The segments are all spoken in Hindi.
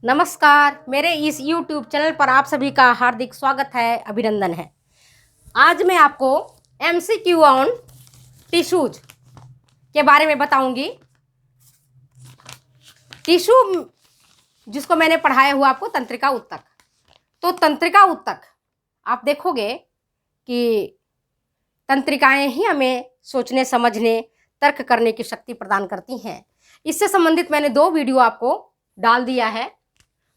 नमस्कार, मेरे इस YouTube चैनल पर आप सभी का हार्दिक स्वागत है, अभिनंदन है। आज मैं आपको MCQ ऑन टिश्यूज के बारे में बताऊंगी। टिश्यू जिसको मैंने पढ़ाया हुआ आपको तंत्रिका ऊतक। तो तंत्रिका ऊतक आप देखोगे कि तंत्रिकाएं ही हमें सोचने, समझने, तर्क करने की शक्ति प्रदान करती हैं। इससे संबंधित मैंने 2 वीडियो आपको डाल दिया है,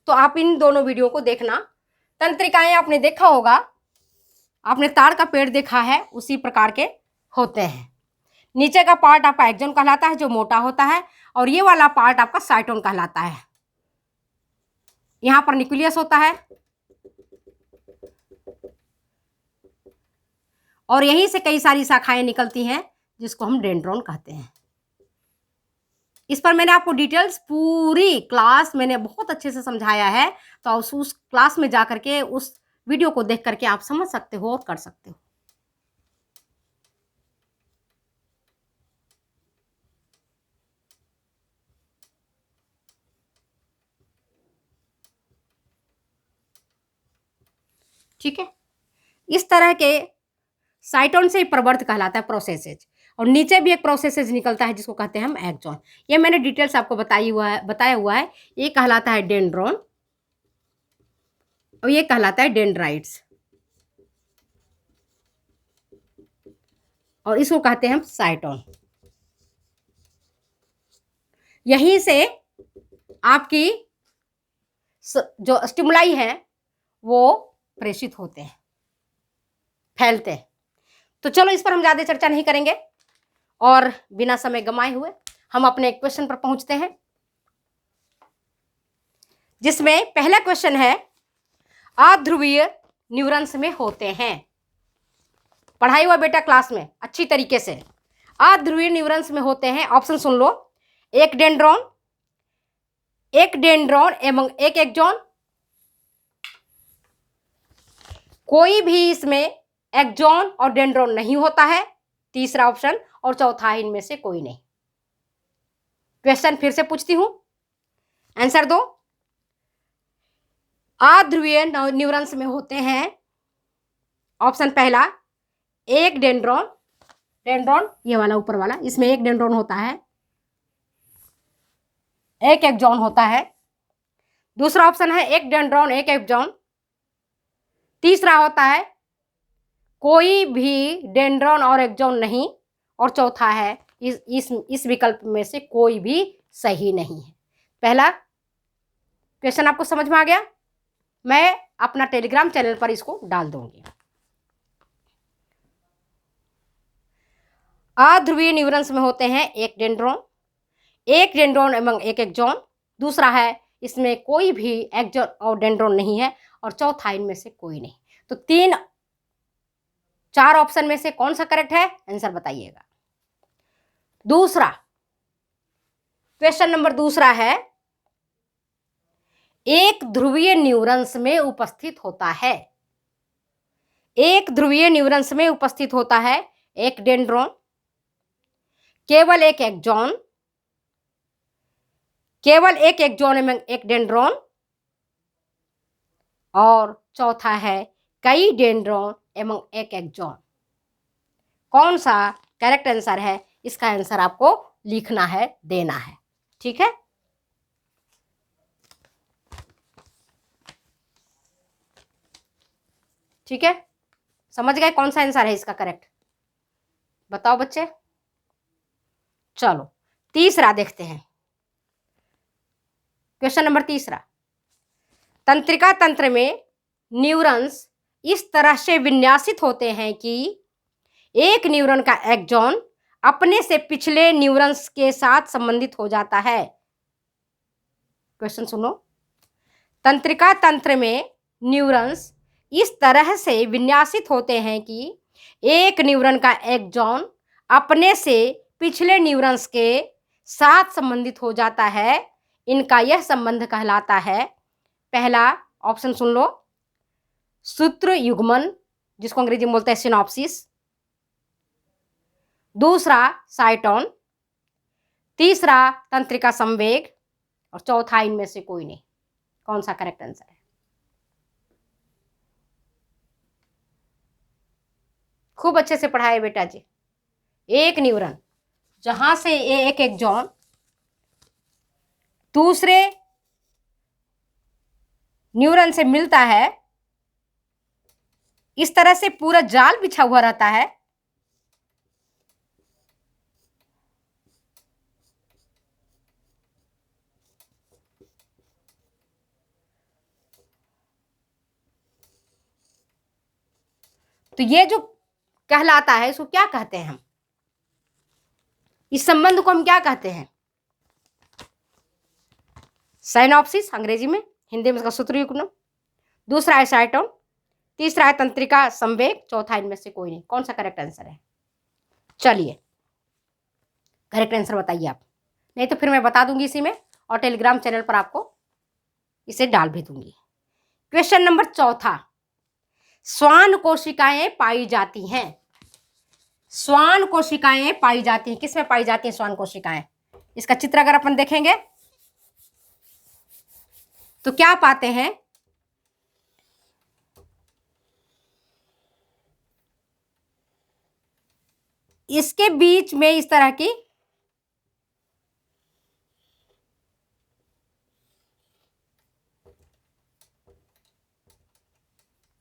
तो आप इन दोनों वीडियो को देखना। तंत्रिकाएं आपने देखा होगा, आपने ताड़ का पेड़ देखा है, उसी प्रकार के होते हैं। नीचे का पार्ट आपका एक्सोन कहलाता है, जो मोटा होता है, और ये वाला पार्ट आपका साइटोन कहलाता है। यहां पर न्यूक्लियस होता है और यहीं से कई सारी शाखाएं निकलती हैं, जिसको हम डेंड्रॉन कहते हैं। इस पर मैंने आपको डिटेल्स पूरी क्लास मैंने बहुत अच्छे से समझाया है, तो उस क्लास में जाकर के उस वीडियो को देख करके आप समझ सकते हो और कर सकते हो। ठीक है, इस तरह के साइटोन से प्रवर्त कहलाता है, प्रोसेसेज। और नीचे भी एक प्रोसेसेज निकलता है, जिसको कहते हैं हम एक्सोन। ये मैंने डिटेल्स आपको बताया हुआ है। ये कहलाता है डेंड्रॉन और ये कहलाता है डेंड्राइट्स, और इसको कहते हैं हम साइटोन। यहीं से आपकी जो स्टिमुलाई है वो प्रेषित होते हैं, फैलते हैं। तो चलो, इस पर हम ज़्यादा चर्चा नहीं करेंगे और बिना समय गंवाए हुए हम अपने क्वेश्चन पर पहुंचते हैं, जिसमें पहला क्वेश्चन है, अध्रुवीय न्यूरॉन्स में होते हैं। पढ़ाई हुआ बेटा क्लास में अच्छी तरीके से। अध्रुवीय न्यूरॉन्स में होते हैं, ऑप्शन सुन लो। एक डेंड्रॉन एवं एक एक्सोन, कोई भी इसमें एक्सोन और डेंड्रॉन नहीं होता है, तीसरा ऑप्शन, और चौथा इनमें से कोई नहीं। क्वेश्चन फिर से पूछती हूं, आंसर दो। अध्रुवीय न्यूरॉन्स में होते हैं, ऑप्शन पहला, एक डेंड्रॉन ये वाला ऊपर वाला, इसमें एक डेंड्रॉन होता है, एक एक्सोन होता है। दूसरा ऑप्शन है एक डेंड्रॉन एक एक्सोन। तीसरा होता है कोई भी डेंड्रॉन और एक्सोन नहीं, और चौथा है इस विकल्प में से कोई भी सही नहीं है। पहला क्वेश्चन आपको समझ में आ गया? मैं अपना टेलीग्राम चैनल पर इसको डाल दूंगी। अध्रुवीय न्यूरॉन्स में होते हैं एक डेंड्रॉन एवं एक एक्सोन। दूसरा है इसमें कोई भी एक्सोन और डेंड्रॉन नहीं है, और चौथा इनमें से कोई नहीं। तो 4 ऑप्शन में से कौन सा करेक्ट है, आंसर बताइएगा। दूसरा क्वेश्चन नंबर दूसरा है, एक ध्रुवीय न्यूरॉन्स में उपस्थित होता है। एक ध्रुवीय न्यूरॉन्स में उपस्थित होता है एक डेंड्रॉन, केवल एक एक्सोन एवं एक डेंड्रॉन, और चौथा है कई डेंड्रॉन एवं एक एक्सोन। कौन सा करेक्ट आंसर है, इसका आंसर आपको लिखना है, देना है। ठीक है, ठीक है, समझ गए कौन सा आंसर है इसका करेक्ट? बताओ बच्चे। चलो तीसरा देखते हैं, क्वेश्चन नंबर तीसरा। तंत्रिका तंत्र में न्यूरॉन्स इस तरह से विन्यासित होते हैं कि एक न्यूरॉन का एक्सोन अपने से पिछले न्यूरॉन्स के साथ संबंधित हो जाता है। क्वेश्चन सुनो। तंत्रिका तंत्र में न्यूरॉन्स इस तरह से विन्यासित होते हैं कि एक न्यूरॉन का एक्सोन अपने से पिछले न्यूरॉन्स के साथ संबंधित हो जाता है। इनका यह संबंध कहलाता है, पहला ऑप्शन सुन लो, सूत्र युग्मन, जिसको अंग्रेजी में बोलते हैं सिनॉप्सिस। दूसरा साइटोन, तीसरा तंत्रिका संवेग, और चौथा इनमें से कोई नहीं। कौन सा करेक्ट आंसर है? खूब अच्छे से पढ़ाए बेटा जी। एक न्यूरॉन जहां से एक एक्सॉन दूसरे न्यूरॉन से मिलता है, इस तरह से पूरा जाल बिछा हुआ रहता है। तो ये जो कहलाता है, इसको क्या कहते हैं हम? इस संबंध को हम क्या कहते हैं? साइनॉप्सिस अंग्रेजी में, हिंदी में इसका सूत्र युग्म। दूसरा है साइटोन, तीसरा है तंत्रिका संवेग, चौथा इनमें से कोई नहीं। कौन सा करेक्ट आंसर है? चलिए करेक्ट आंसर बताइए आप, नहीं तो फिर मैं बता दूंगी इसी में, और टेलीग्राम चैनल पर आपको इसे डाल भी दूंगी। क्वेश्चन नंबर चौथा, श्वान कोशिकाएं पाई जाती हैं। श्वान कोशिकाएं पाई जाती हैं, किसमें पाई जाती हैं श्वान कोशिकाएं? इसका चित्र अगर अपन देखेंगे तो क्या पाते हैं? इसके बीच में इस तरह की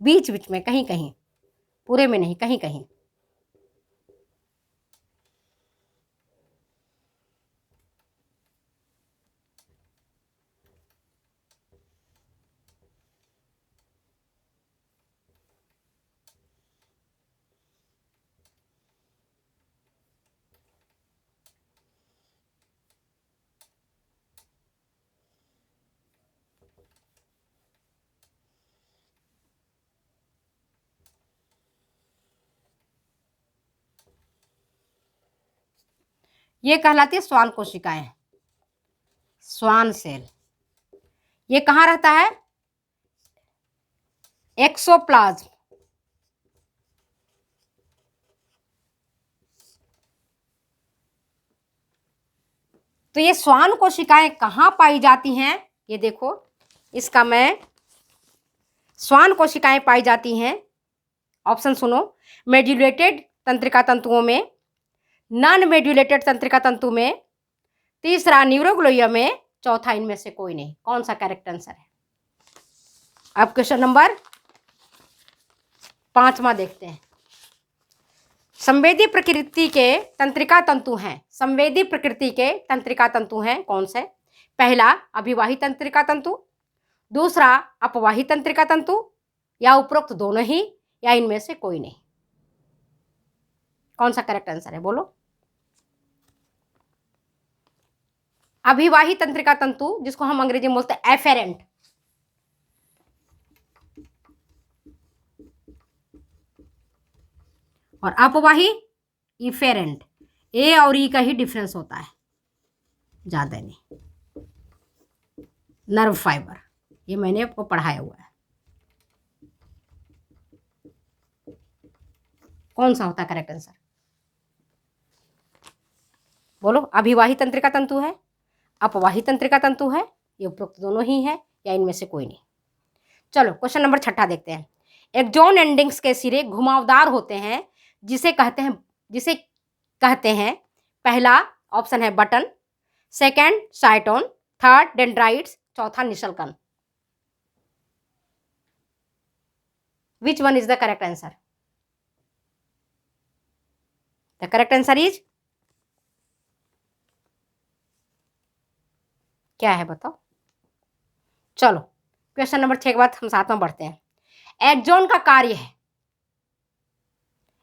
बीच बीच में, कहीं कहीं, पूरे में नहीं, कहीं कहीं ये कहलाती है श्वान कोशिकाएं, श्वान सेल। ये कहां रहता है? एक्सोप्लाज्म। तो ये श्वान कोशिकाएं कहां पाई जाती हैं? ये देखो, इसका मैं, श्वान कोशिकाएं पाई जाती हैं, ऑप्शन सुनो, मेड्यूलेटेड तंत्रिका तंतुओं में, नॉन मेड्यूलेटेड तंत्रिका तंतु में, तीसरा न्यूरोग्लोया में, चौथा इनमें से कोई नहीं। कौन सा करेक्ट आंसर है? अब क्वेश्चन नंबर 5वां देखते हैं। संवेदी प्रकृति के तंत्रिका तंतु हैं, संवेदी प्रकृति के तंत्रिका तंतु हैं कौन से? पहला अभिवाही तंत्रिका तंतु, दूसरा अपवाही तंत्रिका तंतु, या उपरोक्त दोनों ही, या इनमें से कोई नहीं। कौन सा करेक्ट आंसर है बोलो? अभिवाही तंत्रिका तंतु, जिसको हम अंग्रेजी में बोलते हैं एफेरेंट, और अपवाही इफेरेंट। ए और ई का ही डिफरेंस होता है, ज्यादा नहीं। नर्व फाइबर, ये मैंने आपको पढ़ाया हुआ है। कौन सा होता है करेक्ट आंसर बोलो? अभिवाही तंत्रिका तंतु है, अपवाही तंत्रिका तंतु है, ये उपरोक्त दोनों ही है, या इनमें से कोई नहीं। चलो क्वेश्चन नंबर 6 देखते हैं। एक्सॉन एंडिंग्स के सिरे घुमावदार होते हैं, जिसे कहते हैं पहला ऑप्शन है button, second cyton, third dendrites, चौथा निशल्कन। Which one is the correct answer? The correct answer is, क्या है बताओ? चलो क्वेश्चन नंबर 6 के बाद हम 7वां बढ़ते हैं। एक्सॉन का कार्य है,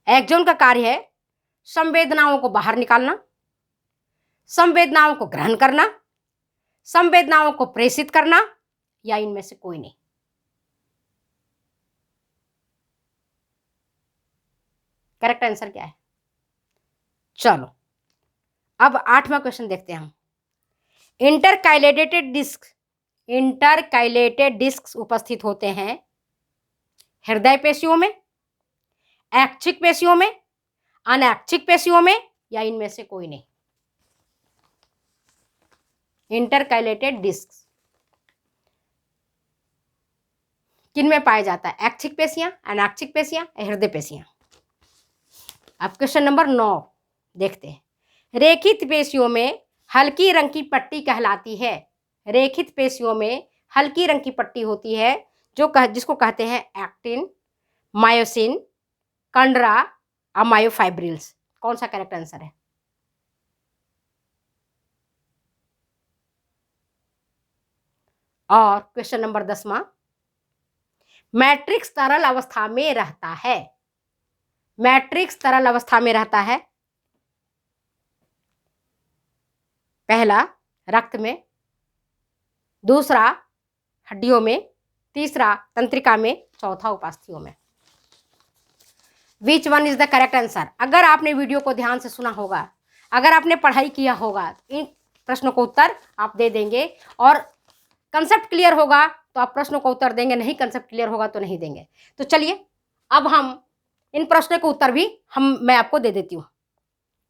एक्सॉन का कार्य है संवेदनाओं को बाहर निकालना, संवेदनाओं को ग्रहण करना, संवेदनाओं को प्रेषित करना, या इनमें से कोई नहीं। करेक्ट आंसर क्या है? चलो अब 8वां क्वेश्चन देखते हैं हम। इंटरकाइलेटेड डिस्क उपस्थित होते हैं हृदय पेशियों में, ऐच्छिक पेशियों में, अनैच्छिक पेशियों में, या इनमें से कोई नहीं। इंटरकाइलेटेड डिस्क किन में पाया जाता है? ऐच्छिक पेशियां, अनैच्छिक पेशियां, हृदय पेशियां। अब क्वेश्चन नंबर 9 देखते हैं। रेखित पेशियों में हल्की रंग की पट्टी कहलाती है। रेखित पेशियों में हल्की रंग की पट्टी होती है जिसको कहते हैं एक्टिन, मायोसिन, कंडरा और मायोफाइब्रिल्स। कौन सा करेक्ट आंसर है? और क्वेश्चन नंबर 10वां, मैट्रिक्स तरल अवस्था में रहता है। मैट्रिक्स तरल अवस्था में रहता है। पहला रक्त में, दूसरा हड्डियों में, तीसरा तंत्रिका में, चौथा उपास्थियों में। विच one is the correct answer? अगर आपने वीडियो को ध्यान से सुना होगा, अगर आपने पढ़ाई किया होगा, इन प्रश्नों को उत्तर आप दे देंगे। और कंसेप्ट क्लियर होगा तो आप प्रश्नों को उत्तर देंगे, नहीं कंसेप्ट क्लियर होगा तो नहीं देंगे। तो चलिए अब हम इन प्रश्नों को उत्तर भी मैं आपको दे देती हूँ।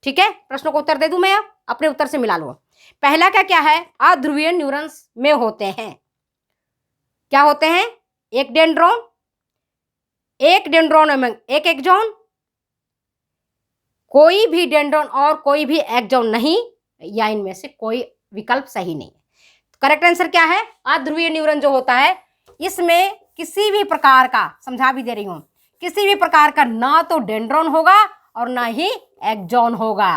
ठीक है, प्रश्नों को उत्तर दे दूं मैं, अब अपने उत्तर से मिला लो। पहला क्या है? अध्रुवीय न्यूरॉन्स में होते हैं। क्या होते हैं? एक डेंड्रोन में एक एक्सॉन, कोई भी डेंड्रोन और कोई भी एक्सॉन नहीं, या इनमें से कोई विकल्प सही नहीं। करेक्ट आंसर क्या है? अध्रुवीय न्यूरॉन जो होता है, इसमें किसी भी प्रकार का, समझा भी दे रही हूं, किसी भी प्रकार का ना तो डेंड्रोन होगा और ना ही एक्सॉन होगा,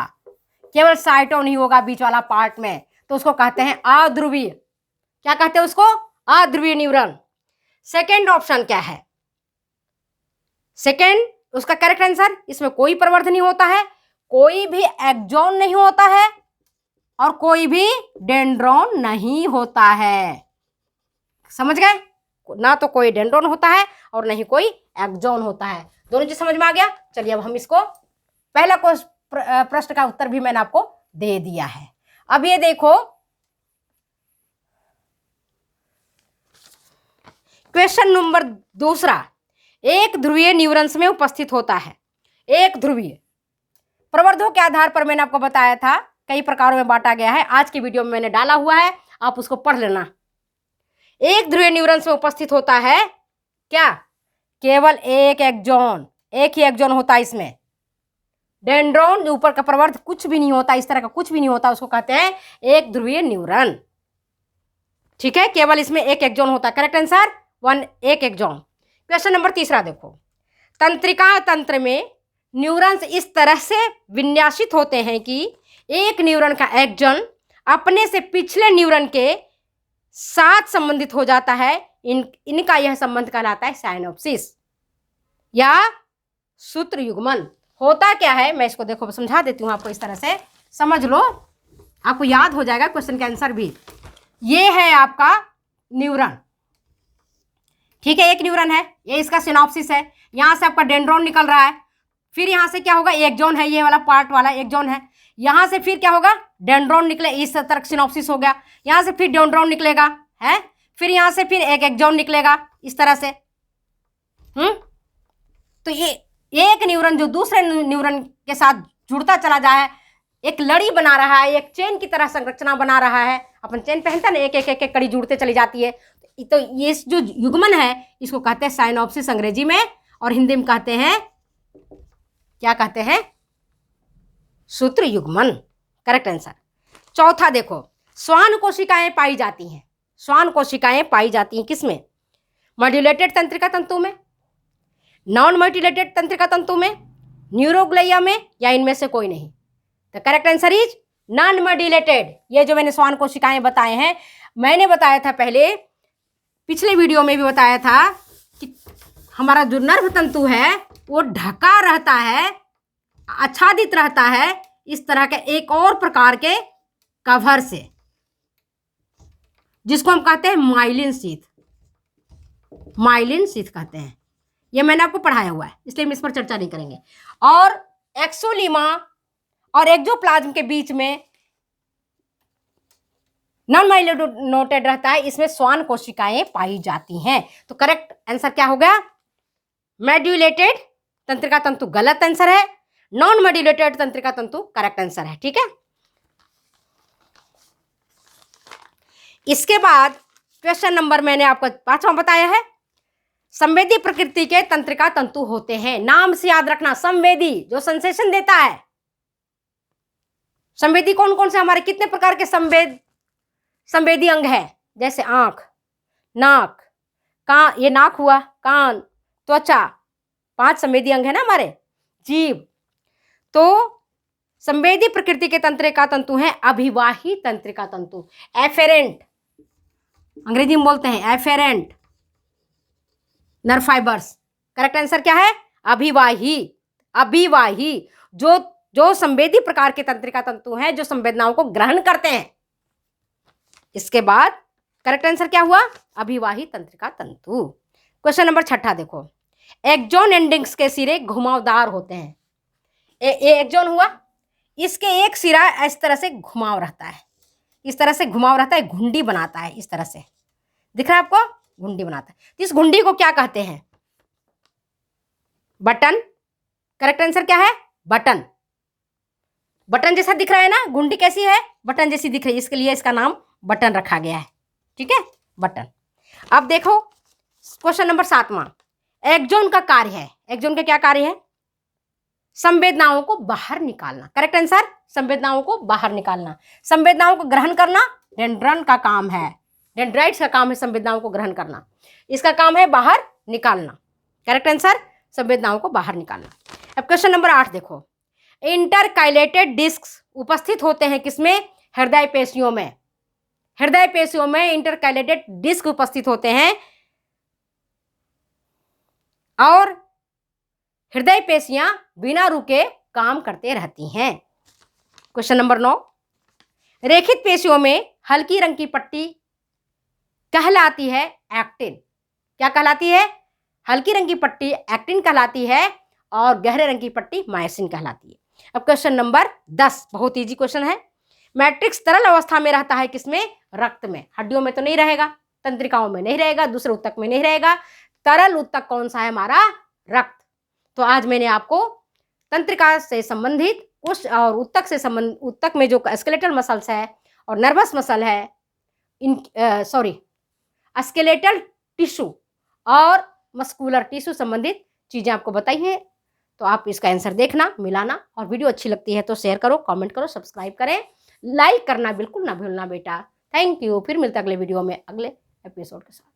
केवल साइटोन ही होगा बीच वाला पार्ट में, तो उसको कहते हैं अध्रुवीय। क्या कहते हैं उसको? अध्रुवीय न्यूरॉन। सेकेंड ऑप्शन क्या है? सेकेंड उसका करेक्ट आंसर, इसमें कोई प्रवर्धन नहीं होता है, कोई भी एक्सॉन नहीं होता है और कोई भी डेंड्रोन नहीं होता है। समझ गए? ना तो कोई डेंड्रोन होता है और नहीं कोई एक्सॉन होता है। दोनों चीज समझ में आ गया? चलिए अब हम इसको, पहला प्रश्न का उत्तर भी मैंने आपको दे दिया है। अब ये देखो क्वेश्चन नंबर 2, एक ध्रुवीय न्यूरॉन्स में उपस्थित होता है। एक ध्रुवीय प्रवर्धों के आधार पर मैंने आपको बताया था, कई प्रकारों में बांटा गया है, आज की वीडियो में मैंने डाला हुआ है, आप उसको पढ़ लेना। एक ध्रुवीय न्यूरॉन्स में उपस्थित होता है क्या? केवल एक एक्सॉन, एक ही एक्सॉन होता है इसमें। डेंड्रोन ऊपर का प्रवर्ध कुछ भी नहीं होता, इस तरह का कुछ भी नहीं होता, उसको कहते हैं एक ध्रुवीय न्यूरॉन। ठीक है, केवल इसमें एक एक्सॉन होता है। करेक्ट आंसर 1, एक एक्सॉन। क्वेश्चन नंबर 3 देखो। तंत्रिका तंत्र में न्यूरॉन्स इस तरह से विन्यासित होते हैं कि एक न्यूरॉन का एक्सॉन अपने से पिछले न्यूरॉन के साथ संबंधित हो जाता है। इनका यह संबंध कहलाता है साइनोप्सिस या सूत्र युग्मन। होता क्या है, मैं इसको देखो समझा देती हूँ आपको, इस तरह से समझ लो, आपको याद हो जाएगा क्वेश्चन का आंसर भी। ये है आपका न्यूरॉन, ठीक है, एक न्यूरॉन है, ये इसका सिनॉप्सिस है, यहाँ से आपका डेंड्रोन निकल रहा है, फिर यहाँ से क्या होगा, एक्सॉन है, ये वाला पार्ट वाला एक्सॉन है, यहाँ से फिर क्या होगा, डेंड्रोन निकले, इस तरह सिनॉप्सिस हो गया, यहाँ से फिर डेंड्रोन निकलेगा है, फिर यहाँ से फिर एक एक्सॉन निकलेगा इस तरह से। तो ये एक न्यूरॉन जो दूसरे न्यूरॉन के साथ जुड़ता चला जाए, एक लड़ी बना रहा है, एक चेन की तरह संरचना बना रहा है। अपन चेन पहनते हैं ना, एक एक एक एक कड़ी जुड़ते चली जाती है। तो ये जो युग्मन है इसको कहते हैं साइनोप्सिस अंग्रेजी में, और हिंदी में कहते हैं, क्या कहते हैं, सूत्र युग्मन। Correct answer. चौथा देखो, श्वान कोशिकाएं पाई जाती हैं। श्वान कोशिकाएं पाई जाती हैं किसमें? मॉड्यूलेटेड तंत्रिका तंतु में, नॉन मॉड्यूलेटेड तंत्रिका तंतु में, न्यूरोग्लिया में, या इनमें से कोई नहीं। The correct answer is non modulated. ये जो मैंने श्वान कोशिकाएं बताए हैं, मैंने बताया था पहले, पिछले वीडियो में भी बताया था कि हमारा जो नर्व तंतु है वो ढका रहता है, आच्छादित रहता है इस तरह के एक और प्रकार के कवर से, जिसको हम कहते हैं माइलिन शीथ। माइलिन शीथ कहते हैं, ये मैंने आपको पढ़ाया हुआ है, इसलिए हम इस पर चर्चा नहीं करेंगे। और एक्सोलीमा और एक्सोप्लाज्म के बीच में नॉन माइलिनेटेड रहता है, इसमें श्वान कोशिकाएं पाई जाती हैं। तो करेक्ट आंसर क्या हो गया? मॉड्यूलेटेड तंत्रिका तंतु गलत आंसर है, नॉन मॉड्यूलेटेड तंत्रिका तंतु करेक्ट आंसर है। ठीक है, इसके बाद क्वेश्चन नंबर मैंने आपको 5वां बताया है, संवेदी प्रकृति के तंत्रिका तंतु होते हैं। नाम से याद रखना, संवेदी जो सेंसेशन देता है। संवेदी कौन कौन से, हमारे कितने प्रकार के संवेदी अंग है? जैसे आंख, नाक, कान, ये नाक हुआ, कान, त्वचा, 5 संवेदी अंग है ना हमारे। जीभ। तो संवेदी प्रकृति के तंत्रिका तंतु हैं अभिवाही तंत्रिका तंतु, एफेरेंट, अंग्रेजी में बोलते हैं efferent nerve fibres. Correct answer क्या है? अभिवाही। अभिवाही जो संवेदी प्रकार के तंत्रिका तंतु हैं, जो संवेदनाओं को ग्रहण करते हैं। इसके बाद करेक्ट आंसर क्या हुआ? अभिवाही तंत्रिका तंतु। क्वेश्चन नंबर 6 देखो, एक्सॉन एंडिंग्स के सिरे घुमावदार होते हैं। एक्सॉन हुआ, इसके एक सिरा इस तरह से घुमाव रहता है, इस तरह से घुमाव रहता है, घुंडी बनाता है, इस तरह से दिख रहा है आपको, घुंडी बनाता है। इस घुंडी को क्या कहते हैं? बटन। करेक्ट आंसर क्या है? बटन। बटन जैसा दिख रहा है ना, घुंडी कैसी है? बटन जैसी दिख रही है, इसके लिए इसका नाम बटन रखा गया है। ठीक है, बटन। अब देखो क्वेश्चन नंबर 7वां, एक्सॉन का कार्य है। एक्सॉन का क्या कार्य है? संवेदनाओं को बाहर निकालना। करेक्ट आंसर, संवेदनाओं को बाहर निकालना। संवेदनाओं को ग्रहण करना डेंड्रन का काम है, डेंड्राइट्स का काम है संवेदनाओं को ग्रहण करना, इसका काम है बाहर निकालना। करेक्ट आंसर, संवेदनाओं को बाहर निकालना। अब क्वेश्चन नंबर 8 देखो, इंटरकाइलेटेड डिस्क उपस्थित होते हैं किसमें? हृदय पेशियों में। हृदय पेशियों में इंटरकाइलेटेड डिस्क उपस्थित होते हैं और हृदय पेशियां बिना रुके काम करते रहती हैं। क्वेश्चन नंबर 9, रेखित पेशियों में हल्की रंग की पट्टी कहलाती है एक्टिन। क्या कहलाती है? हल्की रंग की पट्टी एक्टिन कहलाती है और गहरे रंग की पट्टी मायोसिन कहलाती है। अब क्वेश्चन नंबर 10, बहुत इजी क्वेश्चन है। मैट्रिक्स तरल अवस्था में रहता है किसमें? रक्त में। हड्डियों में तो नहीं रहेगा, तंत्रिकाओं में नहीं रहेगा, दूसरे ऊतक में नहीं रहेगा। तरल ऊतक कौन सा है हमारा? रक्त। तो आज मैंने आपको तंत्रिका से संबंधित कुछ और ऊतक से संबंध, ऊतक में जो स्केलेटल मसल्स है और नर्वस मसल है, स्केलेटल टिश्यू और मस्कुलर टिश्यू संबंधित चीज़ें आपको बताई हैं। तो आप इसका आंसर देखना, मिलाना, और वीडियो अच्छी लगती है तो शेयर करो, कमेंट करो, सब्सक्राइब करें, लाइक करना बिल्कुल ना भूलना बेटा। Thank you. फिर मिलते अगले वीडियो में अगले एपिसोड के साथ।